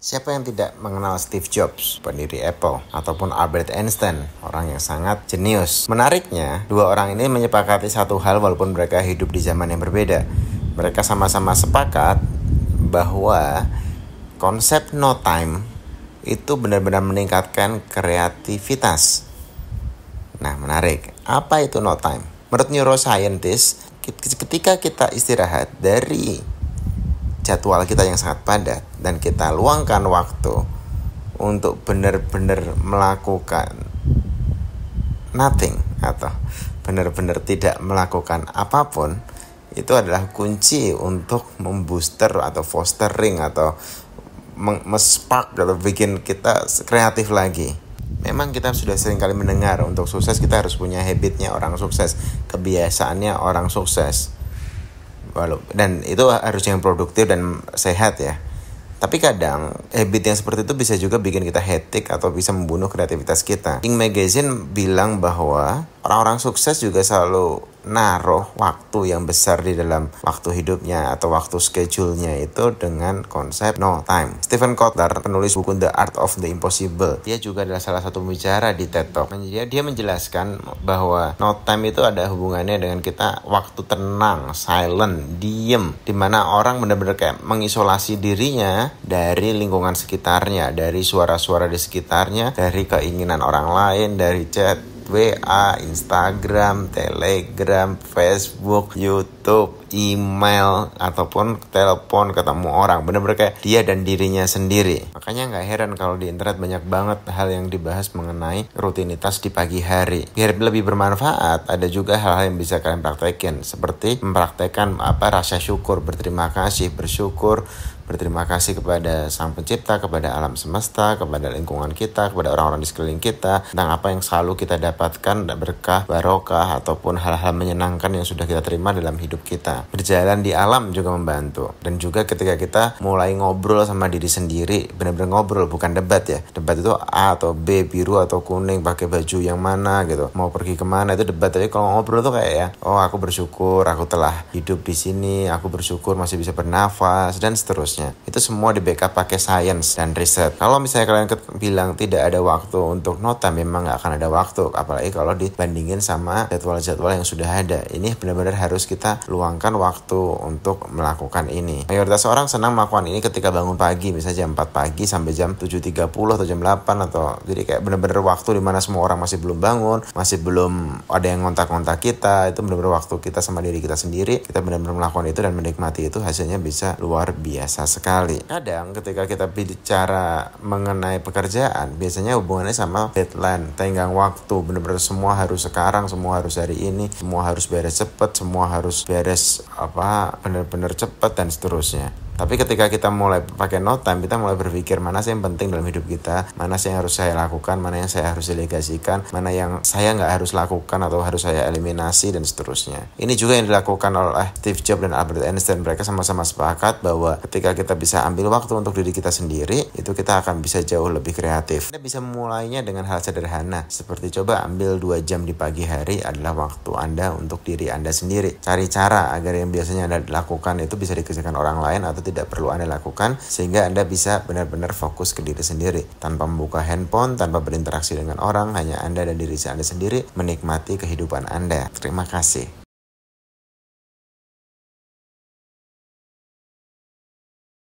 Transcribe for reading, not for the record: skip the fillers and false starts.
Siapa yang tidak mengenal Steve Jobs, pendiri Apple, ataupun Albert Einstein, orang yang sangat jenius. Menariknya, dua orang ini menyepakati satu hal walaupun mereka hidup di zaman yang berbeda. Mereka sama-sama sepakat bahwa konsep no time itu benar-benar meningkatkan kreativitas. Nah, menarik. Apa itu no time? Menurut neuroscientist, ketika kita istirahat dari jadwal kita yang sangat padat dan kita luangkan waktu untuk benar-benar melakukan nothing atau benar-benar tidak melakukan apapun, itu adalah kunci untuk membooster atau fostering atau spark atau bikin kita kreatif lagi. Memang kita sudah sering kali mendengar untuk sukses kita harus punya habitnya orang sukses, kebiasaannya orang sukses. Dan itu harus yang produktif dan sehat ya. Tapi kadang habit yang seperti itu bisa juga bikin kita hectic atau bisa membunuh kreativitas kita. Inc Magazine bilang bahwa orang-orang sukses juga selalu naruh waktu yang besar di dalam waktu hidupnya atau waktu schedule-nya itu dengan konsep no time. Stephen Kotler, penulis buku The Art of the Impossible, dia juga adalah salah satu pembicara di TED Talk. Dia menjelaskan bahwa no time itu ada hubungannya dengan kita waktu tenang, silent, diem, dimana orang benar-benar kayak mengisolasi dirinya dari lingkungan sekitarnya, dari suara-suara di sekitarnya, dari keinginan orang lain, dari chat, WA, Instagram, Telegram, Facebook, YouTube, email, ataupun telepon ketemu orang. Bener-bener kayak dia dan dirinya sendiri. Makanya gak heran kalau di internet banyak banget hal yang dibahas mengenai rutinitas di pagi hari. Biar lebih bermanfaat, ada juga hal-hal yang bisa kalian praktekin. Seperti mempraktekkan rasa syukur, berterima kasih, bersyukur, berterima kasih kepada Sang Pencipta, kepada alam semesta, kepada lingkungan kita, kepada orang-orang di sekeliling kita, tentang apa yang selalu kita dapatkan, berkah, barokah, ataupun hal-hal menyenangkan yang sudah kita terima dalam hidup kita. Berjalan di alam juga membantu. Dan juga ketika kita mulai ngobrol sama diri sendiri, benar-benar ngobrol, bukan debat ya. Debat itu A atau B, biru atau kuning, pakai baju yang mana gitu, mau pergi kemana, itu debat. Tapi kalau ngobrol tuh kayak ya, oh aku bersyukur, aku telah hidup di sini, aku bersyukur masih bisa bernafas, dan seterusnya. Itu semua di backup pakai science dan riset. Kalau misalnya kalian bilang tidak ada waktu untuk no time, memang gak akan ada waktu. Apalagi kalau dibandingin sama jadwal-jadwal yang sudah ada. Ini benar-benar harus kita luangkan waktu untuk melakukan ini. Mayoritas orang senang melakukan ini ketika bangun pagi, misalnya jam 4 pagi sampai jam 7.30 atau jam 8 atau jadi kayak benar-benar waktu dimana semua orang masih belum bangun, masih belum ada yang ngontak-ngontak kita. Itu benar-benar waktu kita sama diri kita sendiri. Kita benar-benar melakukan itu dan menikmati itu, hasilnya bisa luar biasa sekali. Kadang ketika kita bicara mengenai pekerjaan, biasanya hubungannya sama deadline, tenggang waktu. Benar-benar semua harus sekarang, semua harus hari ini, semua harus beres cepat, semua harus beres benar-benar cepat dan seterusnya. Tapi ketika kita mulai pakai no time, kita mulai berpikir mana sih yang penting dalam hidup kita, mana sih yang harus saya lakukan, mana yang saya harus delegasikan, mana yang saya nggak harus lakukan atau harus saya eliminasi, dan seterusnya. Ini juga yang dilakukan oleh Steve Jobs dan Albert Einstein. Mereka sama-sama sepakat bahwa ketika kita bisa ambil waktu untuk diri kita sendiri, itu kita akan bisa jauh lebih kreatif. Kita bisa memulainya dengan hal sederhana, seperti coba ambil 2 jam di pagi hari adalah waktu Anda untuk diri Anda sendiri. Cari cara agar yang biasanya Anda lakukan itu bisa dikerjakan orang lain atau tidak perlu Anda lakukan, sehingga Anda bisa benar-benar fokus ke diri sendiri tanpa membuka handphone, tanpa berinteraksi dengan orang, hanya Anda dan diri Anda sendiri menikmati kehidupan Anda. Terima kasih.